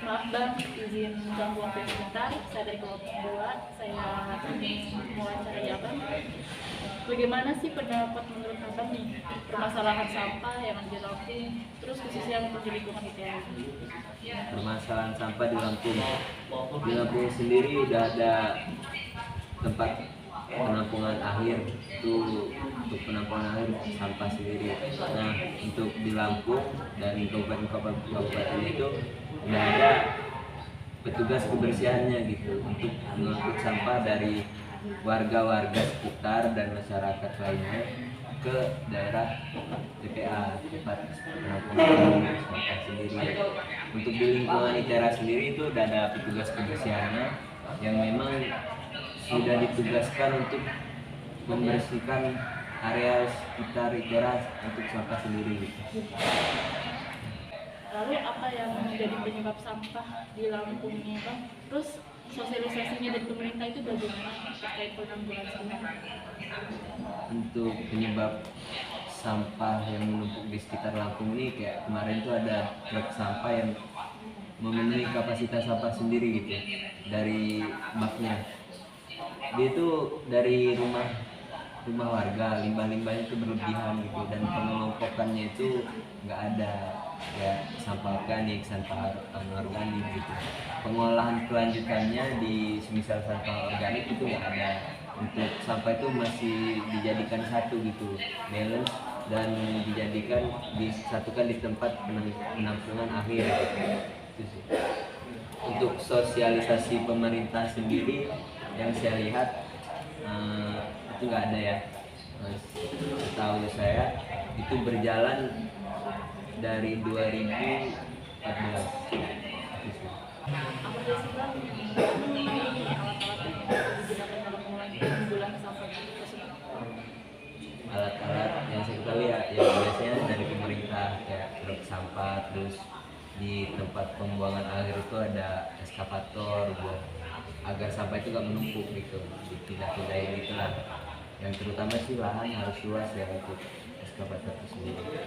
Maaf Bang, izin ganggu waktu yang sebentar. Saya dari kelompok 2. Saya ingin mewawancarai Abang. Bagaimana sih pendapat menurut Abang nih permasalahan sampah yang ada di Lampung, terus khususnya untuk di lingkungan ITERA? Permasalahan sampah di Lampung. Di Lampung sendiri udah ada tempat penampungan akhir itu untuk penampungan akhir sampah sendiri. Nah, untuk di Lampung dan kabupaten itu udah ada petugas kebersihannya gitu untuk mengangkut sampah dari warga-warga sekitar dan masyarakat lainnya ke daerah TPA, tempat penampungan sampah sendiri. Untuk di lingkungan ITERA sendiri itu udah ada petugas kebersihannya yang memang sudah ditugaskan untuk membersihkan area sekitar ITERA untuk sampah sendiri. Lalu apa yang menjadi penyebab sampah di Lampung ini Bang? Terus sosialisasinya dari pemerintah itu bagaimana terkait penanggulangan sampah? Untuk penyebab sampah yang menumpuk di sekitar Lampung ini kayak kemarin tuh ada truk sampah yang memenuhi kapasitas sampah sendiri gitu dari baknya. Dia tuh dari rumah warga, limbah-limbahnya itu berlebihan gitu, dan pengelompokannya itu nggak ada, ya sampah organik, sampah anorganik gitu. Pengolahan kelanjutannya di semisal sampah organik itu nggak ada. Untuk sampah itu masih dijadikan satu gitu, balance, dan disatukan di tempat penampungan akhir gitu sih. Untuk sosialisasi pemerintah sendiri yang saya lihat itu nggak ada ya. Setahu saya itu berjalan dari 2014. Apa sih Bang alat-alat yang digunakan dalam penanggulangan sampah tersebut? Alat-alat yang saya ketahui ya biasanya dari pemerintah kayak truk sampah, terus di tempat pembuangan akhir itu ada eskavator buat agar sampah itu gak menumpuk gitu, dipindah-pindahin gitu lah. Yang terutama sih lahan harus luas ya untuk eskavator itu sendiri.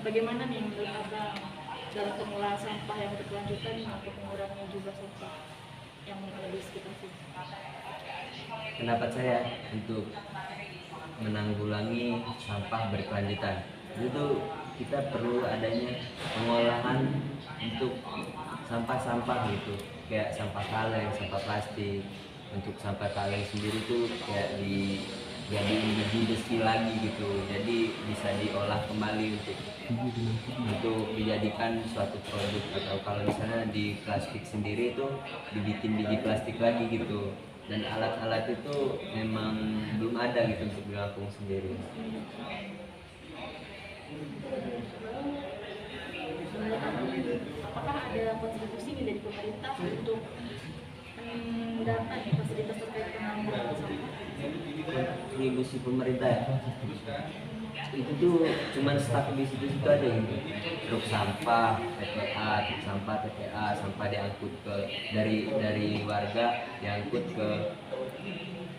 Bagaimana nih menurut Abang dalam pengelolaan sampah yang berkelanjutan untuk mengurangi jumlah sampah yang ada di sekitar sini? Pendapat saya untuk menanggulangi sampah berkelanjutan itu kita perlu adanya pengolahan untuk sampah-sampah gitu, kayak sampah kaleng, sampah plastik. Untuk sampah kaleng sendiri tuh kayak dijadiin besi lagi gitu, jadi bisa diolah kembali untuk dijadikan suatu produk, atau kalau misalnya di plastik sendiri itu dibikin biji plastik lagi gitu. Dan alat-alat itu memang belum ada gitu untuk di Lampung sendiri. Apakah ada kontribusi dari pemerintah untuk mendatang fasilitas terkait penanggulangan sampah? Kontribusi pemerintah ya? Itu tuh cuman stuck di situ-situ aja gitu. Truk sampah, TPA, sampah diangkut dari warga, diangkut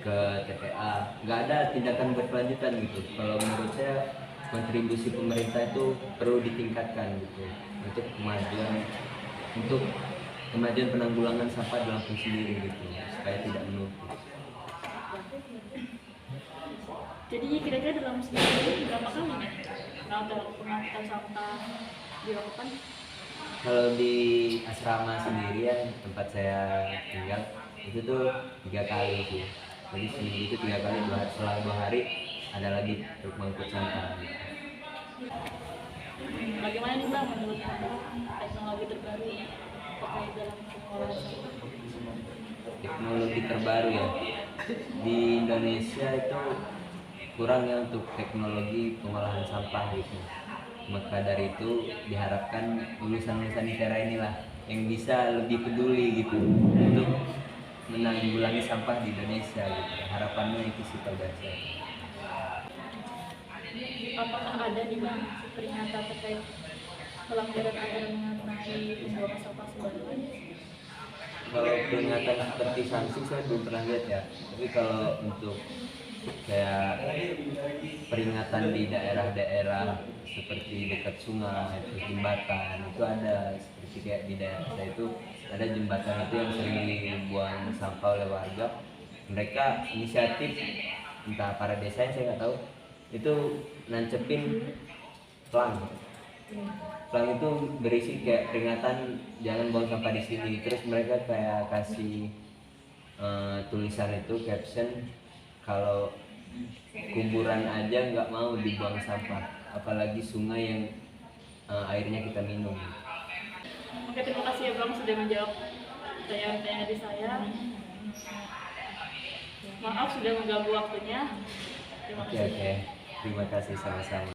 ke TPA. Nggak ada tindakan berkelanjutan gitu. Kalau menurut saya kontribusi pemerintah itu perlu ditingkatkan gitu untuk kemajuan penanggulangan sampah di Lampung sendiri gitu, supaya tidak menumpuk. Jadi kira-kira dalam seminggu berapa kali nih pengangkutan sampah dilakukan? Kalau di asrama sendiri ya, tempat saya tinggal itu tuh 3 kali sih. Jadi seminggu itu 3 kali, selang 2 hari ada lagi truk mengangkut sampah. Bagaimana nih Bang menurut Abang teknologi terbaru terkait dalam pengolahan sampah? Teknologi terbaru ya, di Indonesia itu kurang ya untuk teknologi pengolahan sampah gitu. Maka dari itu diharapkan lulusan-lulusan ITERA inilah yang bisa lebih peduli gitu untuk menanggulangi sampah di Indonesia gitu. Harapannya itu sih kalau dari saya. Apakah ada nih Bang peringatan terkait pelanggaran aturan mengenai pembuangan sampah sembarangan? Kalau peringatan seperti sanksi saya belum pernah lihat ya. Tapi kalau untuk kayak peringatan di daerah-daerah seperti dekat sungai, terus jembatan itu ada, seperti kayak di daerah saya itu ada jembatan itu yang sering dibuang sampah oleh warga. Mereka inisiatif, entah para desa saya nggak tahu, itu nancepin plang. Plang itu berisi kayak peringatan jangan buang sampah di sini. Terus mereka kayak kasih tulisan itu caption kalau kuburan aja nggak mau dibuang sampah, apalagi sungai yang airnya kita minum. Oke, terima kasih ya Bang sudah menjawab pertanyaan-pertanyaan dari saya. Maaf sudah mengganggu waktunya. Terima Oke, kasih. terima kasih sama-sama.